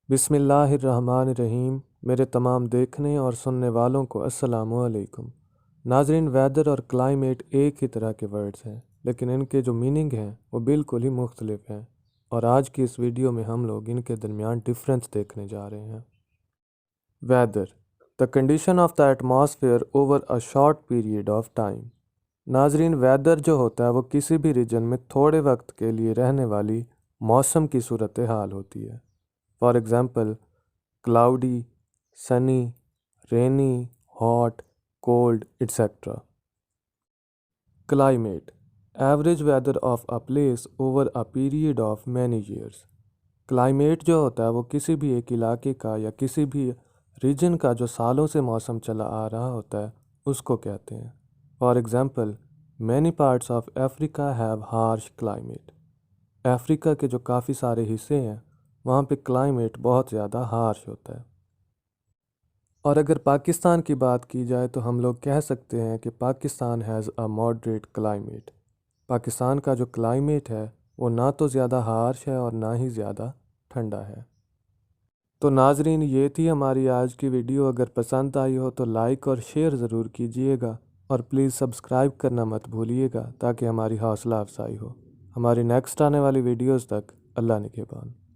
بسم اللہ الرحمن الرحیم۔ میرے تمام دیکھنے اور سننے والوں کو السلام علیکم۔ ناظرین، ویدر اور کلائمیٹ ایک ہی طرح کے ورڈز ہیں، لیکن ان کے جو میننگ ہیں وہ بالکل ہی مختلف ہیں، اور آج کی اس ویڈیو میں ہم لوگ ان کے درمیان ڈفرینس دیکھنے جا رہے ہیں۔ Weather, the condition of the atmosphere over a short period of time. ناظرین، ویدر جو ہوتا ہے وہ کسی بھی ریجن میں تھوڑے وقت کے لیے رہنے والی موسم کی صورتحال ہوتی ہے۔ For example, cloudy, sunny, rainy, hot, cold, etcetera. Climate, average weather of a place over a period of many years. Climate جو ہوتا ہے وہ کسی بھی ایک علاقے کا یا کسی بھی ریجن کا جو سالوں سے موسم چلا آ رہا ہوتا ہے اس کو کہتے ہیں۔ For example, many parts of Africa have harsh climate. افریقہ کے جو کافی سارے حصے ہیں وہاں پہ کلائمیٹ بہت زیادہ ہارش ہوتا ہے۔ اور اگر پاکستان کی بات کی جائے تو ہم لوگ کہہ سکتے ہیں کہ Pakistan has a moderate climate. Pakistan کا جو کلائمیٹ ہے وہ نہ تو زیادہ ہارش ہے اور نہ ہی زیادہ ٹھنڈا ہے۔ تو ناظرین، یہ تھی ہماری آج کی ویڈیو۔ اگر پسند آئی ہو تو لائک اور شیئر ضرور کیجئے گا، اور پلیز سبسکرائب کرنا مت بھولیے گا تاکہ ہماری حوصلہ افزائی ہو۔ ہماری نیکسٹ آنے والی ویڈیوز تک اللہ نگہبان۔